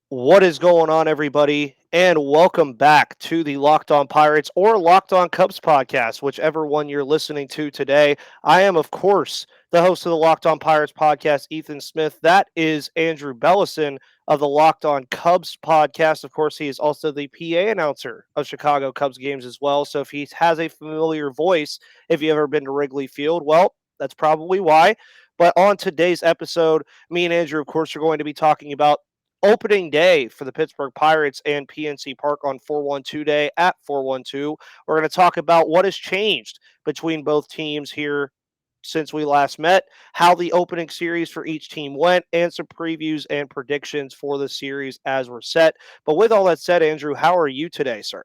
What is going on, everybody? And welcome back to the Locked On Pirates or Locked On Cubs podcast, whichever one you're listening to today. I am, of course, the host of the Locked On Pirates podcast, Ethan Smith. That is Andrew Belleson of the Locked On Cubs podcast. Of course, he is also the PA announcer of Chicago Cubs games as well. So if he has a familiar voice, if you've ever been to Wrigley Field, well, that's probably why. But on today's episode, me and Andrew, of course, are going to be talking about opening day for the Pittsburgh Pirates and PNC Park on 412 Day at 412. We're going to talk about what has changed between both teams here since we last met, how the opening series for each team went, and some previews and predictions for the series as we're set. But with all that said, Andrew, how are you today, sir?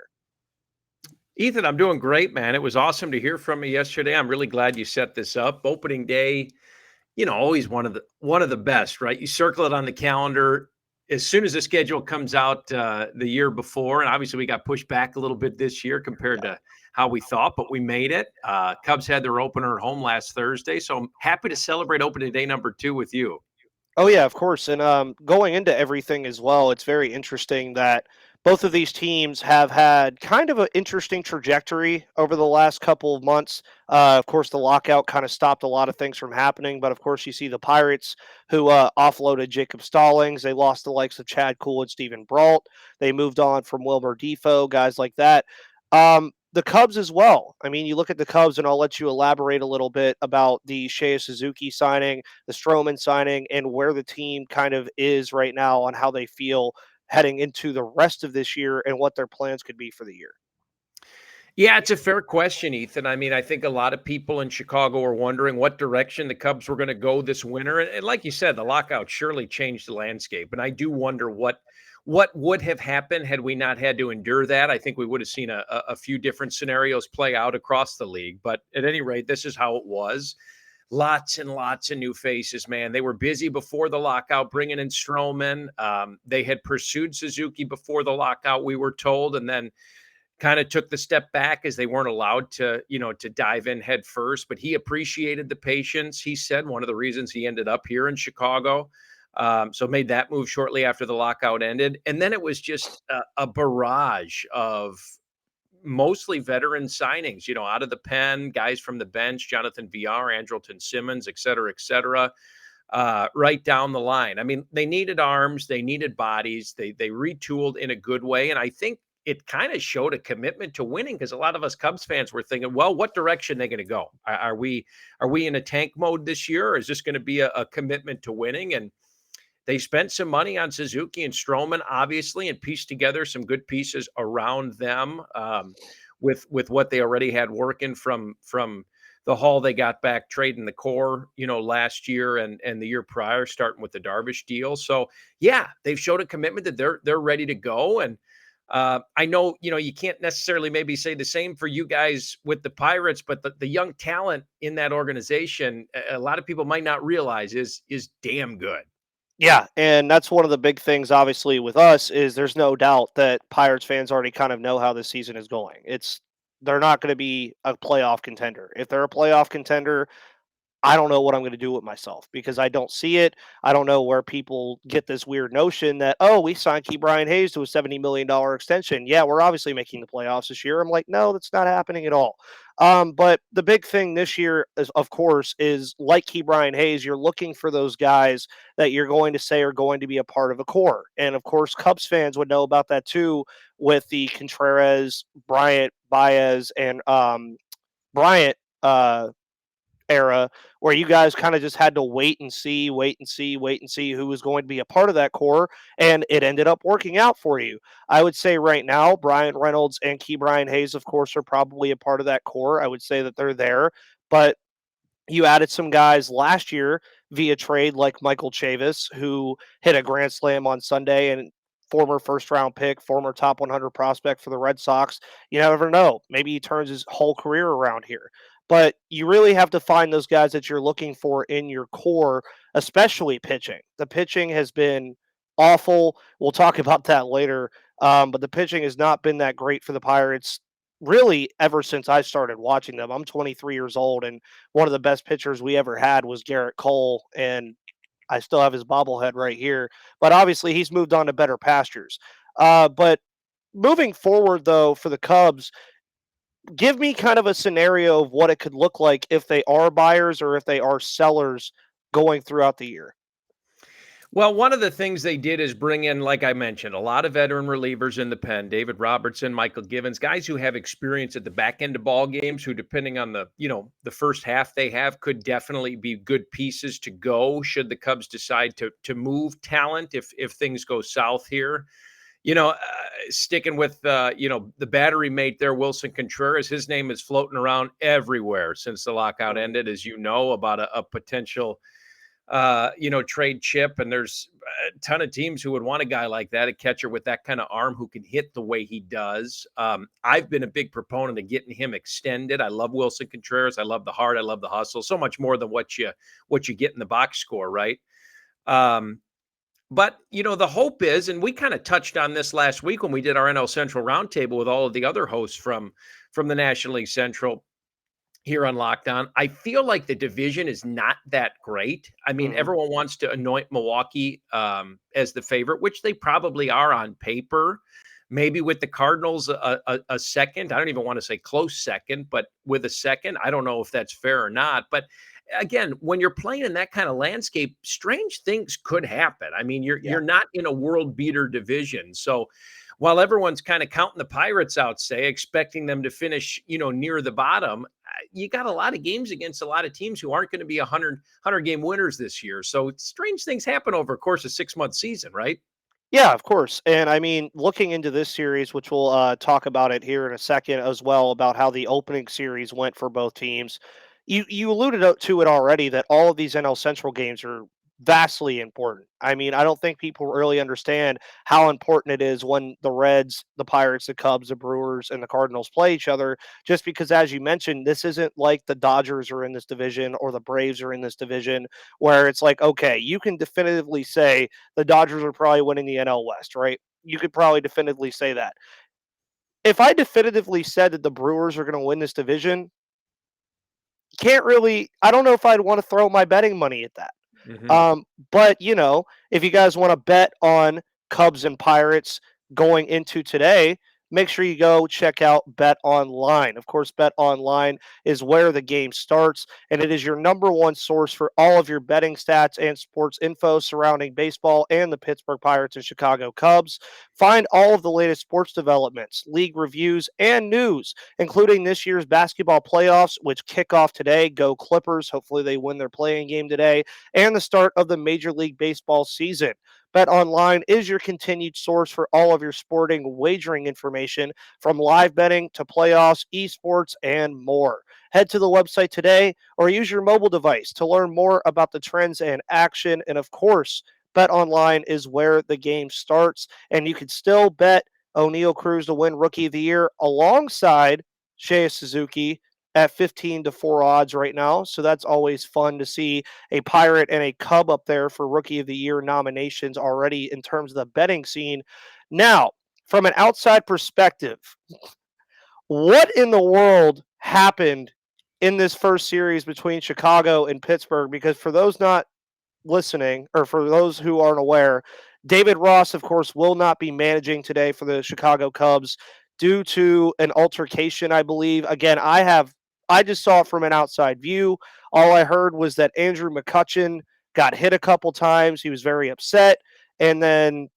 Ethan, I'm doing great, man. It was awesome to hear from you yesterday. I'm really glad you set this up. Opening day, always one of the best, right? You circle it on the calendar as soon as the schedule comes out the year before, and obviously we got pushed back a little bit this year compared to how we thought, but we made it. Cubs had their opener at home last Thursday, so I'm happy to celebrate opening day number 2 with you. Oh yeah, of course. And going into everything as well, it's very interesting that both of these teams have had kind of an interesting trajectory over the last couple of months. Of course, the lockout kind of stopped a lot of things from happening, but of course, you see the Pirates who offloaded Jacob Stallings. They lost the likes of Chad Kuhl and Stephen Brault. They moved on from Wilmer Defoe, guys like that. The Cubs as well. I mean, you look at the Cubs, and I'll let you elaborate a little bit about the Shea Suzuki signing, the Stroman signing, and where the team kind of is right now on how they feel heading into the rest of this year and what their plans could be for the year. Yeah, it's a fair question, Ethan. I mean, I think a lot of people in Chicago are wondering what direction the Cubs were going to go this winter. And like you said, the lockout surely changed the landscape. And I do wonder what would have happened had we not had to endure that. I think we would have seen a few different scenarios play out across the league. But at any rate, this is how it was. Lots and lots of new faces, man. They were busy before the lockout, bringing in Stroman. They had pursued Suzuki before the lockout, we were told, and then kind of took the step back as they weren't allowed to dive in head first. But he appreciated the patience. He said one of the reasons he ended up here in Chicago. So made that move shortly after the lockout ended. And then it was just a barrage of mostly veteran signings, out of the pen, guys from the bench, Jonathan VR, Andrelton Simmons, et cetera, right down the line. I mean, they needed arms, they needed bodies, they retooled in a good way. And I think it kind of showed a commitment to winning because a lot of us Cubs fans were thinking, well, what direction are they going to go? Are we in a tank mode this year, or is this going to be a commitment to winning? And they spent some money on Suzuki and Stroman, obviously, and pieced together some good pieces around them with what they already had working from the haul they got back trading the core, last year and the year prior, starting with the Darvish deal. So yeah, they've showed a commitment that they're ready to go. And I know, you can't necessarily maybe say the same for you guys with the Pirates, but the young talent in that organization, a lot of people might not realize is damn good. Yeah, and that's one of the big things, obviously, with us is there's no doubt that Pirates fans already kind of know how this season is going. They're not going to be a playoff contender. If they're a playoff contender, I don't know what I'm going to do with myself because I don't see it. I don't know where people get this weird notion that, oh, we signed Key Brian Hayes to a $70 million extension. Yeah, we're obviously making the playoffs this year. I'm like, no, that's not happening at all. But the big thing this year, is, of course, is like Key Brian Hayes, you're looking for those guys that you're going to say are going to be a part of a core. And of course, Cubs fans would know about that too with the Contreras, Bryant, Baez, and Bryant. Era where you guys kind of just had to wait and see who was going to be a part of that core, and it ended up working out for you. I would say right now, Brian Reynolds and Key Brian Hayes, of course, are probably a part of that core. I would say that they're there, but you added some guys last year via trade like Michael Chavis, who hit a grand slam on Sunday and former first round pick, former top 100 prospect for the Red Sox. You never know. Maybe he turns his whole career around here. But you really have to find those guys that you're looking for in your core, especially pitching. The pitching has been awful. We'll talk about that later. But the pitching has not been that great for the Pirates really ever since I started watching them. I'm 23 years old, and one of the best pitchers we ever had was Garrett Cole. And I still have his bobblehead right here, but obviously he's moved on to better pastures. But moving forward, though, for the Cubs, give me kind of a scenario of what it could look like if they are buyers or if they are sellers going throughout the year. Well, one of the things they did is bring in, like I mentioned, a lot of veteran relievers in the pen. David Robertson, Michael Givens, guys who have experience at the back end of ball games, who, depending on the first half they have, could definitely be good pieces to go should the Cubs decide to move talent if things go south here. Sticking with the battery mate there, Wilson Contreras, his name is floating around everywhere since the lockout ended, as you know, about a potential trade chip. And there's a ton of teams who would want a guy like that, a catcher with that kind of arm who can hit the way he does. I've been a big proponent of getting him extended. I love Wilson Contreras. I love the heart. I love the hustle. So much more than what you get in the box score, right? But the hope is, and we kind of touched on this last week when we did our NL Central roundtable with all of the other hosts from the National League Central here on Lockdown. I feel like the division is not that great. I mean, Mhm. everyone wants to anoint Milwaukee as the favorite, which they probably are on paper. Maybe with the Cardinals a second. I don't even want to say close second, but with a second, I don't know if that's fair or not. But again, when you're playing in that kind of landscape, strange things could happen. I mean, Yeah. you're not in a world beater division, so while everyone's kind of counting the Pirates out, say, expecting them to finish, near the bottom, you got a lot of games against a lot of teams who aren't going to be 100 game winners this year. So strange things happen over a course of 6 month season, right? Yeah, of course. And I mean, looking into this series, which we'll talk about it here in a second as well, about how the opening series went for both teams. You alluded to it already that all of these NL Central games are vastly important. I mean, I don't think people really understand how important it is when the Reds, the Pirates, the Cubs, the Brewers, and the Cardinals play each other. Just because, as you mentioned, this isn't like the Dodgers are in this division or the Braves are in this division, where it's like, okay, you can definitively say the Dodgers are probably winning the NL West, right? You could probably definitively say that. If I definitively said that the Brewers are going to win this division, can't really, I don't know if I'd want to throw my betting money at that. Hmm. But if you guys want to bet on Cubs and Pirates going into today, make sure you go check out Bet Online. Of course, Bet Online is where the game starts, and it is your number one source for all of your betting stats and sports info surrounding baseball and the Pittsburgh Pirates and Chicago Cubs. Find all of the latest sports developments, league reviews, and news, including this year's basketball playoffs, which kick off today. Go Clippers. Hopefully, they win their playing game today, and the start of the Major League Baseball season. BetOnline is your continued source for all of your sporting wagering information, from live betting to playoffs, esports, and more. Head to the website today or use your mobile device to learn more about the trends and action. And of course, BetOnline is where the game starts, and you can still bet O'Neal Cruz to win Rookie of the Year alongside Shea Suzuki at 15 to 4 odds right now. So that's always fun to see a Pirate and a Cub up there for Rookie of the Year nominations already in terms of the betting scene. Now, from an outside perspective, what in the world happened in this first series between Chicago and Pittsburgh? Because for those not listening, or for those who aren't aware, David Ross, of course, will not be managing today for the Chicago Cubs due to an altercation, I believe. Again, I just saw it from an outside view. All I heard was that Andrew McCutchen got hit a couple times. He was very upset, and then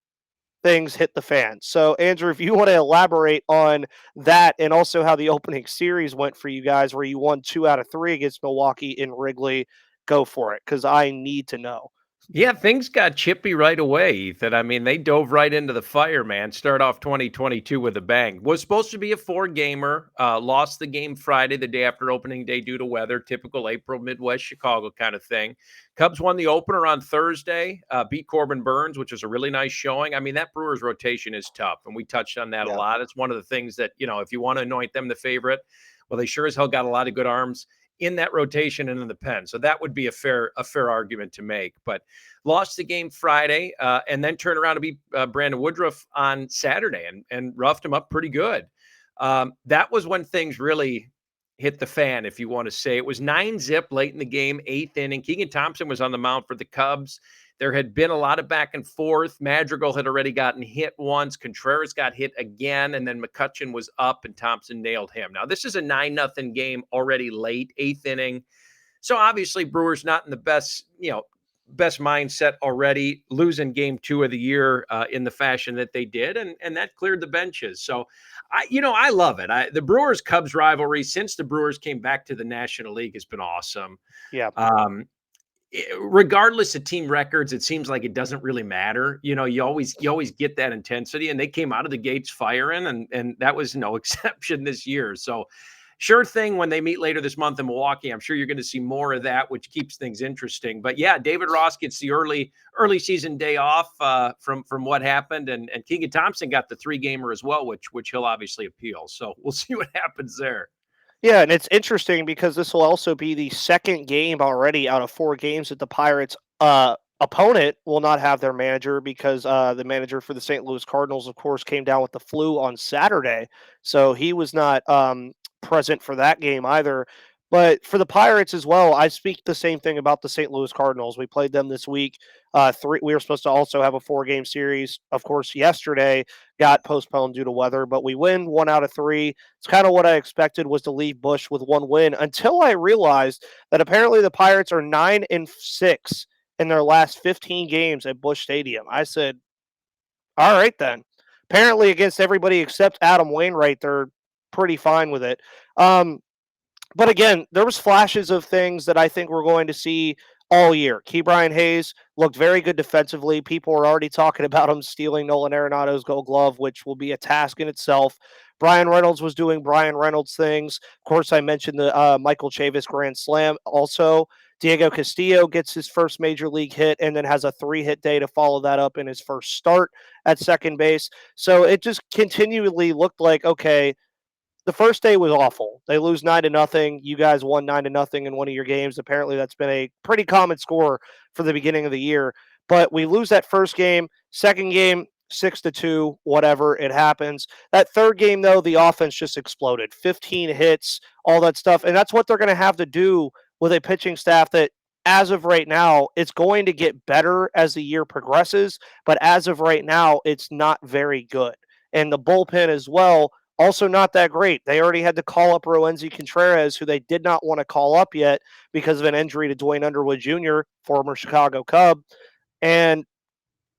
things hit the fan. So, Andrew, if you want to elaborate on that and also how the opening series went for you guys, where you won 2 out of 3 against Milwaukee in Wrigley, go for it, because I need to know. Yeah, things got chippy right away, Ethan. I mean, they dove right into the fire, man. Start off 2022 with a bang. Was supposed to be a 4-gamer. Lost the game Friday, the day after opening day, due to weather. Typical April Midwest Chicago kind of thing. Cubs won the opener on Thursday. Beat Corbin Burns, which was a really nice showing. I mean, that Brewers rotation is tough, and we touched on that a Yeah. lot. It's one of the things that, if you want to anoint them the favorite, well, they sure as hell got a lot of good arms in that rotation and in the pen. So that would be a fair argument to make. But lost the game Friday, and then turned around to beat Brandon Woodruff on Saturday and roughed him up pretty good. That was when things really hit the fan, if you want to say. It was 9-zip late in the game, 8th inning. Keegan Thompson was on the mound for the Cubs. There had been a lot of back and forth. Madrigal had already gotten hit once. Contreras got hit again, and then McCutchen was up, and Thompson nailed him. Now, this is a 9-0 game already late, 8th inning. So obviously, Brewers not in the best mindset already, losing game 2 of the year in the fashion that they did, and that cleared the benches. So, I love it. The Brewers Cubs rivalry since the Brewers came back to the National League has been awesome. Yeah. Regardless of team records, it seems like it doesn't really matter. You always get that intensity, and they came out of the gates firing, and that was no exception this year. So, sure thing when they meet later this month in Milwaukee. I'm sure you're going to see more of that, which keeps things interesting. But yeah, David Ross gets the early season day off from what happened, and Keegan Thompson got the 3-gamer as well, which he'll obviously appeal. So we'll see what happens there. Yeah, and it's interesting because this will also be the second game already out of 4 games that the Pirates opponent will not have their manager because the manager for the St. Louis Cardinals, of course, came down with the flu on Saturday. So he was not present for that game either. But for the Pirates as well, I speak the same thing about the St. Louis Cardinals. We played them this week. We were supposed to also have a 4-game series. Of course, yesterday got postponed due to weather, but we win 1 out of 3. It's kind of what I expected, was to leave Busch with 1 win, until I realized that apparently the Pirates are 9-6 in their last 15 games at Busch Stadium. I said, all right then. Apparently against everybody except Adam Wainwright, they're pretty fine with it. But again, there was flashes of things that I think we're going to see all year. Ke'Bryan Hayes looked very good defensively. People were already talking about him stealing Nolan Arenado's Gold Glove, which will be a task in itself. Brian Reynolds was doing Brian Reynolds things. Of course, I mentioned the Michael Chavis Grand Slam. Also, Diego Castillo gets his first major league hit and then has a 3-hit day to follow that up in his first start at second base. So it just continually looked like, okay, the first day was awful. They lose 9-0. You guys won 9-0 in one of your games. Apparently, that's been a pretty common score for the beginning of the year. But we lose that first game. Second game, 6-2, whatever, it happens. That third game, though, the offense just exploded. 15 hits, all that stuff. And that's what they're going to have to do with a pitching staff that, as of right now, it's going to get better as the year progresses. But as of right now, it's not very good. And the bullpen as well, also not that great. They already had to call up Roenzi Contreras, who they did not want to call up yet because of an injury to Dwayne Underwood Jr., former Chicago Cub. And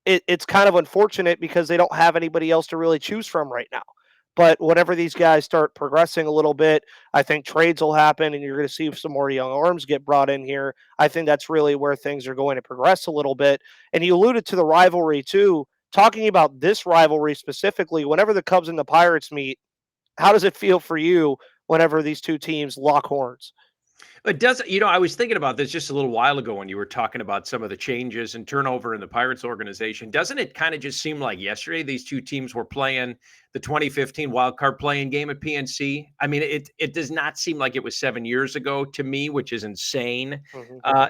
it's kind of unfortunate because they don't have anybody else to really choose from right now. But whenever these guys start progressing a little bit, I think trades will happen and you're going to see some more young arms get brought in here. I think that's really where things are going to progress a little bit. And you alluded to the rivalry too. Talking about this rivalry specifically, whenever the Cubs and the Pirates meet, how does it feel for you whenever these two teams lock horns? It does. I was thinking about this just a little while ago when you were talking about some of the changes and turnover in the Pirates organization. Doesn't it kind of just seem like yesterday these two teams were playing the 2015 wild card playing game at PNC? I mean, it does not seem like it was 7 years ago to me, which is insane.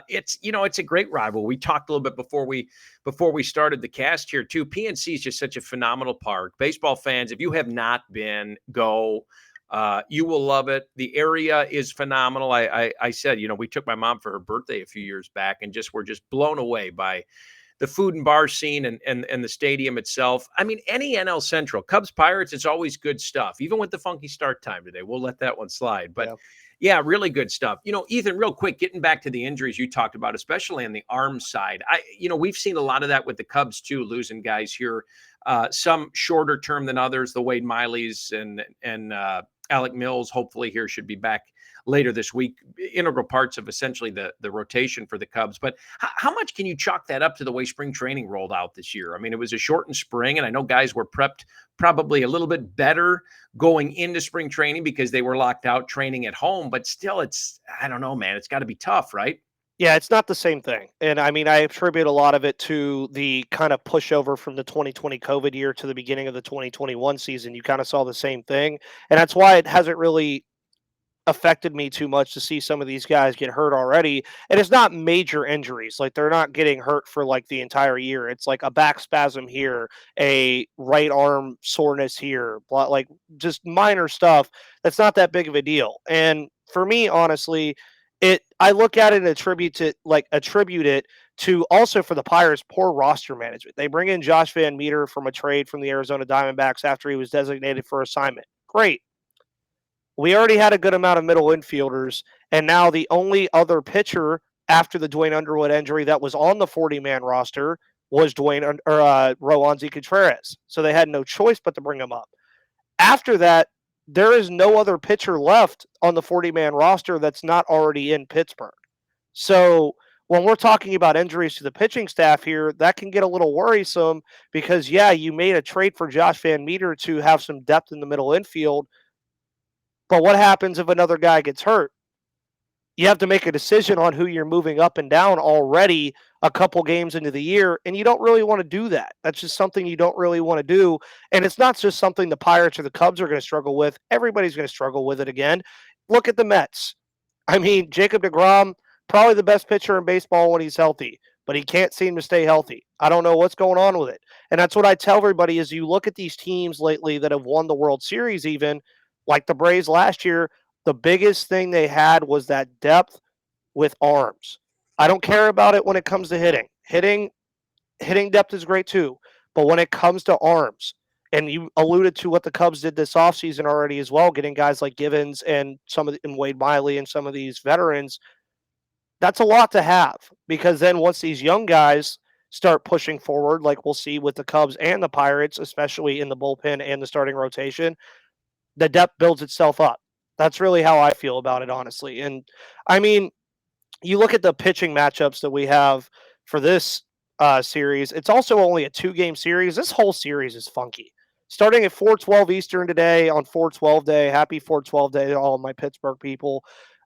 It's a great rival. We talked a little bit before we started the cast here too. PNC is just such a phenomenal park. Baseball fans, if you have not been, go. You will love it. The area is phenomenal. I said, we took my mom for her birthday a few years back and we're just blown away by the food and bar scene and the stadium itself. I mean, any NL Central, Cubs Pirates, it's always good stuff. Even with the funky start time today, we'll let that one slide. But yeah, really good stuff. Ethan, real quick, getting back to the injuries you talked about, especially on the arm side. We've seen a lot of that with the Cubs too, losing guys here. Some shorter term than others, the Wade Miley's and Alec Mills, hopefully here, should be back later this week, integral parts of essentially the rotation for the Cubs. But how much can you chalk that up to the way spring training rolled out this year? I mean, it was a shortened spring, and I know guys were prepped probably a little bit better going into spring training because they were locked out training at home. But still, I don't know, man, it's got to be tough, right? Yeah, it's not the same thing. And I mean, I attribute a lot of it to the kind of pushover from the 2020 COVID year to the beginning of the 2021 season. You kind of saw the same thing. And that's why it hasn't really affected me too much to see some of these guys get hurt already. And it's not major injuries. Like, they're not getting hurt for like the entire year. It's like a back spasm here, a right arm soreness here, like just minor stuff. That's not that big of a deal. And for me, honestly, I look at it and attribute it to also for the Pirates, poor roster management. They bring in Josh Van Meter from a trade from the Arizona Diamondbacks after he was designated for assignment. Great. We already had a good amount of middle infielders, and now the only other pitcher after the Dwayne Underwood injury that was on the 40-man roster was Roansy Contreras. So they had no choice but to bring him up. After that, there is no other pitcher left on the 40-man roster that's not already in Pittsburgh. So when we're talking about injuries to the pitching staff here, that can get a little worrisome because, yeah, you made a trade for Josh Van Meter to have some depth in the middle infield. But what happens if another guy gets hurt? You have to make a decision on who you're moving up and down already a couple games into the year, and you don't really want to do that. That's just something you don't really want to do. And it's not just something the Pirates or the Cubs are going to struggle with. Everybody's going to struggle with it again. Look at the Mets. I mean, Jacob deGrom, probably the best pitcher in baseball when he's healthy, but he can't seem to stay healthy. I don't know what's going on with it. And that's what I tell everybody is you look at these teams lately that have won the World Series even, like the Braves last year, the biggest thing they had was that depth with arms. I don't care about it when it comes to hitting. Hitting depth is great too. But when it comes to arms, and you alluded to what the Cubs did this offseason already as well, getting guys like Givens and and Wade Miley and some of these veterans, that's a lot to have because then once these young guys start pushing forward, like we'll see with the Cubs and the Pirates, especially in the bullpen and the starting rotation, the depth builds itself up. That's really how I feel about it, honestly. And I mean, you look at the pitching matchups that we have for this series. It's also only a 2-game series. This whole series is funky. Starting at 4:12 Eastern today on 4:12 day. Happy 4:12 day to all of my Pittsburgh people.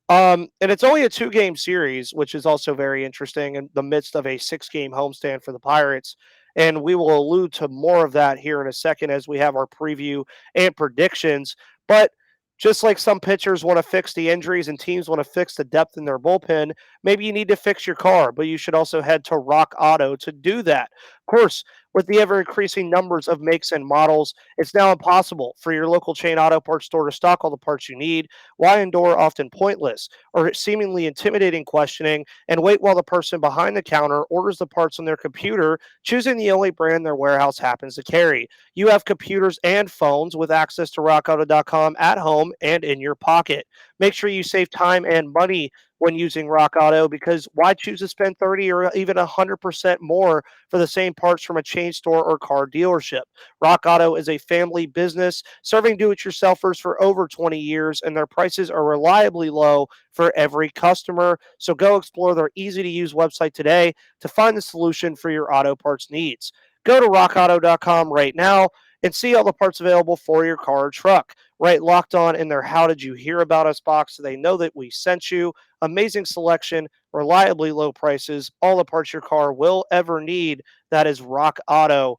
And it's only a 2-game series, which is also very interesting in the midst of a 6-game homestand for the Pirates. And we will allude to more of that here in a second as we have our preview and predictions. But just like some pitchers want to fix the injuries and teams want to fix the depth in their bullpen, maybe you need to fix your car, but you should also head to Rock Auto to do that. Of course, with the ever increasing numbers of makes and models, it's now impossible for your local chain auto parts store to stock all the parts you need. Why endure often pointless or seemingly intimidating questioning and wait while the person behind the counter orders the parts on their computer, choosing the only brand their warehouse happens to carry? You have computers and phones with access to rockauto.com at home and in your pocket. Make sure you save time and money when using Rock Auto because why choose to spend 30 or even 100% more for the same parts from a chain store or car dealership? Rock Auto is a family business serving do-it-yourselfers for over 20 years, and their prices are reliably low for every customer. So go explore their easy-to-use website today to find the solution for your auto parts needs. Go to rockauto.com right now and see all the parts available for your car or truck. Right, locked on in their How Did You Hear About Us box so they know that we sent you. Amazing selection, reliably low prices, all the parts your car will ever need. That is rockauto.com.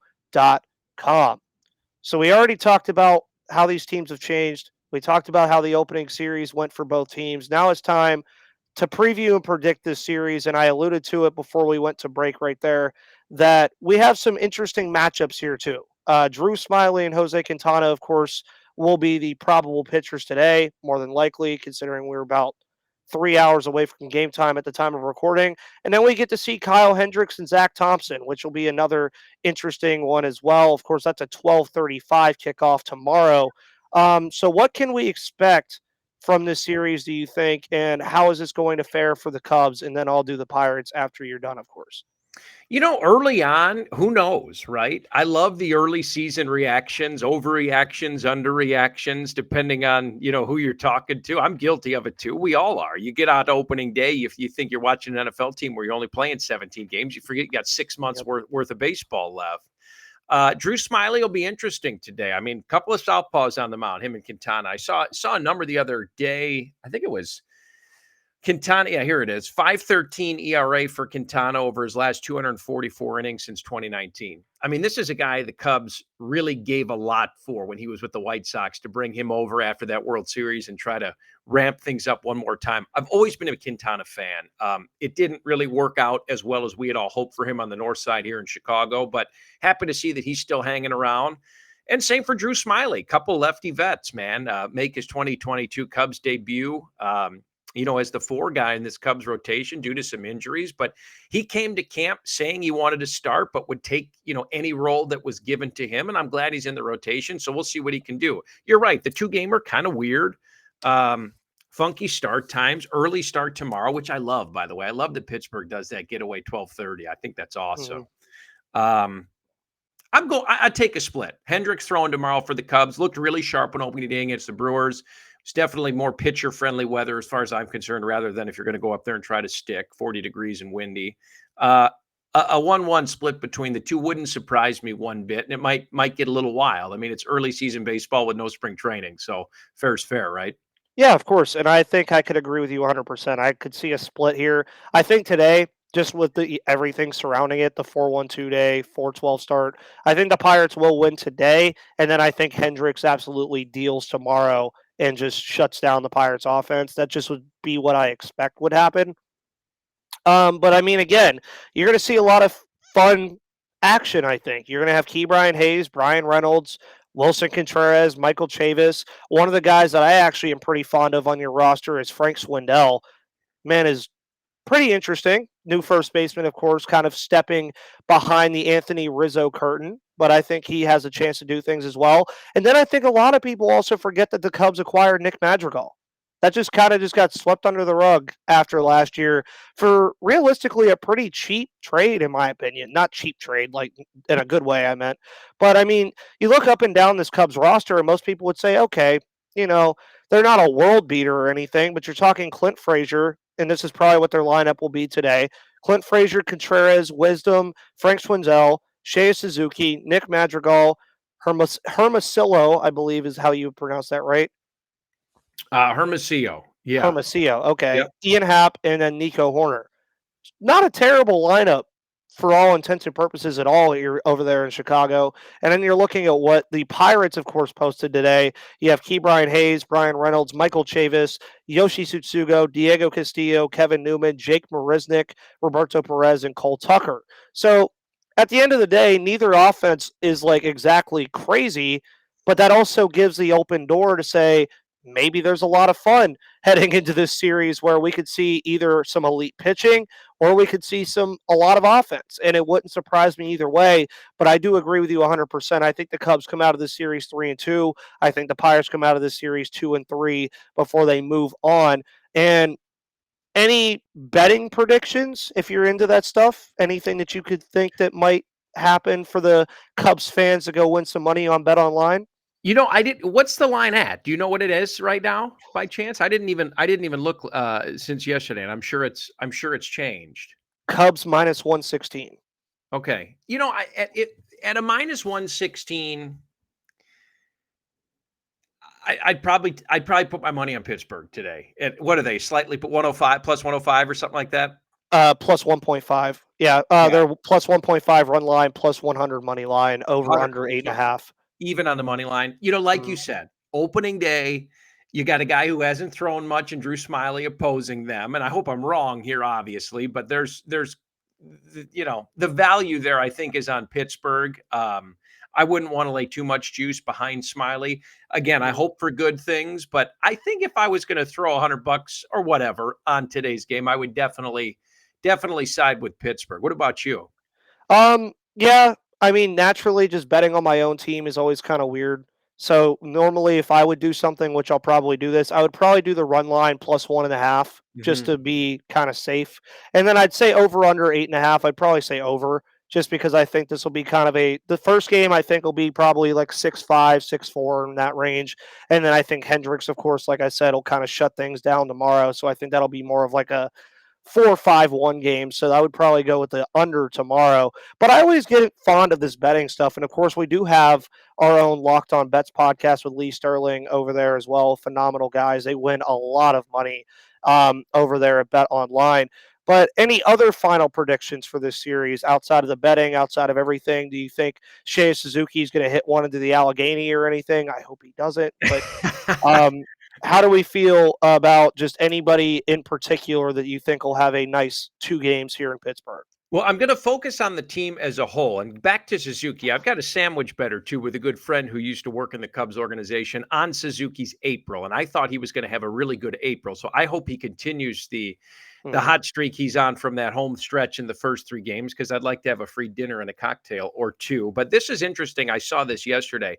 So we already talked about how these teams have changed. We talked about how the opening series went for both teams. Now it's time to preview and predict this series, and I alluded to it before we went to break right there, that we have some interesting matchups here too. Drew Smyly and Jose Quintana, of course, will be the probable pitchers today, more than likely, considering we're about 3 hours away from game time at the time of recording. And then we get to see Kyle Hendricks and Zach Thompson, which will be another interesting one as well. Of course, that's a 12:35 kickoff tomorrow. So what can we expect from this series, do you think? And how is this going to fare for the Cubs? And then I'll do the Pirates after you're done, of course. Early on, who knows, right? I love the early season reactions, overreactions, underreactions, depending on, who you're talking to. I'm guilty of it too. We all are. You get out opening day, if you think you're watching an NFL team where you're only playing 17 games, you forget you got 6 months worth of baseball left. Drew Smyly will be interesting today. I mean, a couple of southpaws on the mound, him and Quintana. I saw a number the other day. I think it was Quintana, yeah, here it is. 5.13 ERA for Quintana over his last 244 innings since 2019. I mean, this is a guy the Cubs really gave a lot for when he was with the White Sox to bring him over after that World Series and try to ramp things up one more time. I've always been a Quintana fan. It didn't really work out as well as we had all hoped for him on the north side here in Chicago, but happy to see that he's still hanging around. And same for Drew Smyly, couple lefty vets, man. Make his 2022 Cubs debut. as the 4 guy in this Cubs rotation due to some injuries, but he came to camp saying he wanted to start, but would take, any role that was given to him. And I'm glad he's in the rotation. So we'll see what he can do. You're right. The 2-gamer kind of weird. Funky start times, early start tomorrow, which I love, by the way. I love that Pittsburgh does that getaway 12:30. I think that's awesome. I'd take a split. Hendricks throwing tomorrow for the Cubs. Looked really sharp when opening day against the Brewers. It's definitely more pitcher-friendly weather as far as I'm concerned, rather than if you're going to go up there and try to stick 40 degrees and windy. A 1-1 split between the two wouldn't surprise me one bit, and it might get a little wild. I mean, it's early season baseball with no spring training, so fair's fair, right? Yeah, of course, and I think I could agree with you 100%. I could see a split here. I think today, just with the everything surrounding it, the 4-1-2 day, 4-12 start, I think the Pirates will win today, and then I think Hendricks absolutely deals tomorrow and just shuts down the Pirates offense. That just would be what I expect would happen. But I mean, again, you're going to see a lot of fun action. I think you're going to have Ke'Bryan Hayes, Brian Reynolds, Wilson Contreras, Michael Chavis. One of the guys that I actually am pretty fond of on your roster is Frank Swindell. Man, is pretty interesting. New first baseman, of course, kind of stepping behind the Anthony Rizzo curtain, but I think he has a chance to do things as well. And then I think a lot of people also forget that the Cubs acquired Nick Madrigal. That just kind of just got swept under the rug after last year for realistically a pretty cheap trade, in my opinion. Not cheap trade, like in a good way, I meant. But I mean, you look up and down this Cubs roster, and most people would say, okay, you know, they're not a world beater or anything, but you're talking Clint Frazier, and this is probably what their lineup will be today. Clint Frazier, Contreras, Wisdom, Frank Swinzel, Shea Suzuki, Nick Madrigal, Hermosillo, I believe is how you pronounce that, right? Hermosillo. Yeah. Hermosillo, okay. Yep. Ian Happ, and then Nico Horner. Not a terrible lineup for all intents and purposes at all. You're over there in Chicago. And then you're looking at what the Pirates, of course, posted today. You have Ke'Bryan Hayes, Brian Reynolds, Michael Chavis, Yoshi Tsutsugo, Diego Castillo, Kevin Newman, Jake Marisnik, Roberto Perez, and Cole Tucker. So at the end of the day, neither offense is like exactly crazy, but that also gives the open door to say, maybe there's a lot of fun heading into this series where we could see either some elite pitching or we could see a lot of offense, and it wouldn't surprise me either way. But I do agree with you 100%. I think the Cubs come out of this series 3-2. I think the Pirates come out of this series 2-3 before they move on. And any betting predictions, if you're into that stuff, anything that you could think that might happen for the Cubs fans to go win some money on BetOnline? What's the line at? Do you know what it is right now by chance? I didn't even look since yesterday, and I'm sure it's changed. Cubs minus 116. Okay. At a minus 116, I'd probably put my money on Pittsburgh today. And what are they? Slightly put 105 plus 105 or something like that? Plus 1.5. Yeah, they're plus 1.5 run line, plus 100 money line, over under 8.5. Even on the money line. Like you said, opening day, you got a guy who hasn't thrown much and Drew Smiley opposing them. And I hope I'm wrong here, obviously, but there's the value there, I think, is on Pittsburgh. I wouldn't want to lay too much juice behind Smiley. Again, I hope for good things, but I think if I was going to throw $100 or whatever on today's game, I would definitely side with Pittsburgh. What about you? Yeah, I mean, naturally, just betting on my own team is always kind of weird. So normally, if I would do something, which I'll probably do this, I would probably do the run line plus 1.5 just to be kind of safe. And then I'd say over under 8.5. I'd probably say over just because I think this will be kind of the first game I think will be probably like 6-5, 6-4 in that range. And then I think Hendricks, of course, like I said, will kind of shut things down tomorrow. So I think that'll be more of like a 4-5-1 game. So I would probably go with the under tomorrow. But I always get fond of this betting stuff. And of course, we do have our own Locked On Bets podcast with Lee Sterling over there as well. Phenomenal guys. They win a lot of money over there at BetOnline. But any other final predictions for this series outside of the betting, outside of everything? Do you think Shea Suzuki is going to hit one into the Allegheny or anything? I hope he doesn't. But how do we feel about just anybody in particular that you think will have a nice 2 games here in Pittsburgh? Well, I'm going to focus on the team as a whole. And back to Suzuki, I've got a sandwich better too with a good friend who used to work in the Cubs organization on Suzuki's April. And I thought he was going to have a really good April. So I hope he continues the Mhm. hot streak he's on from that home stretch in the first 3 games, because I'd like to have a free dinner and a cocktail or two. But this is interesting. I saw this yesterday.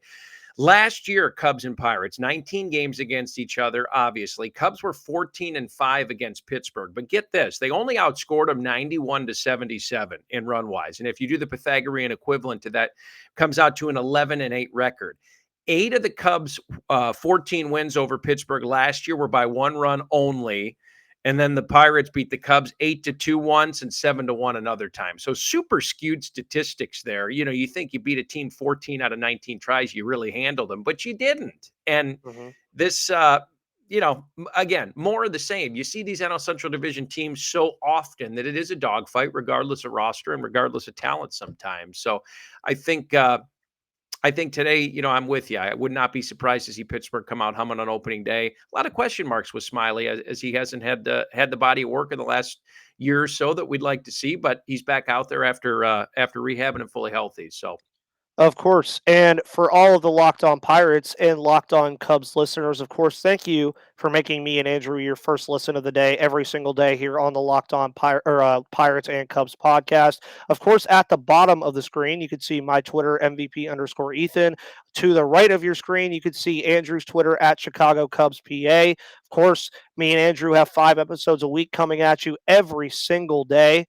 Last year, Cubs and Pirates, 19 games against each other, obviously. Cubs were 14-5 against Pittsburgh. But get this, they only outscored them 91-77 in run wise. And if you do the Pythagorean equivalent to that, comes out to an 11-8 record. 8 of the Cubs' 14 wins over Pittsburgh last year were by 1 run only. And then the Pirates beat the Cubs 8-2 once and 7-1 another time. So super skewed statistics there. You think you beat a team 14 out of 19 tries, you really handled them, but you didn't. And Mhm. this, again, more of the same. You see these NL Central Division teams so often that it is a dogfight, regardless of roster and regardless of talent sometimes. So I think today, I'm with you. I would not be surprised to see Pittsburgh come out humming on opening day. A lot of question marks with Smiley, as he hasn't had the body of work in the last year or so that we'd like to see, but he's back out there after rehabbing and fully healthy. So Of course. And for all of the Locked On Pirates and Locked On Cubs listeners, of course, thank you for making me and Andrew your first listen of the day every single day here on the Locked On Pirates and Cubs podcast. Of course, at the bottom of the screen, you can see my Twitter, MVP_Ethan. To the right of your screen, you can see Andrew's Twitter at Chicago Cubs PA. Of course, me and Andrew have 5 episodes a week coming at you every single day,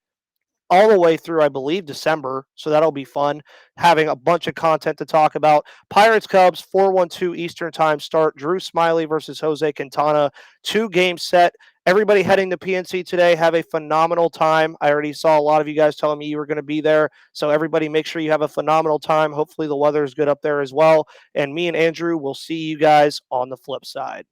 all the way through, I believe, December. So that'll be fun, having a bunch of content to talk about. Pirates Cubs, 4:12 Eastern time start. Drew Smiley versus Jose Quintana, 2-game set. Everybody heading to PNC today, have a phenomenal time. I already saw a lot of you guys telling me you were going to be there. So everybody make sure you have a phenomenal time. Hopefully the weather is good up there as well. And me and Andrew will see you guys on the flip side.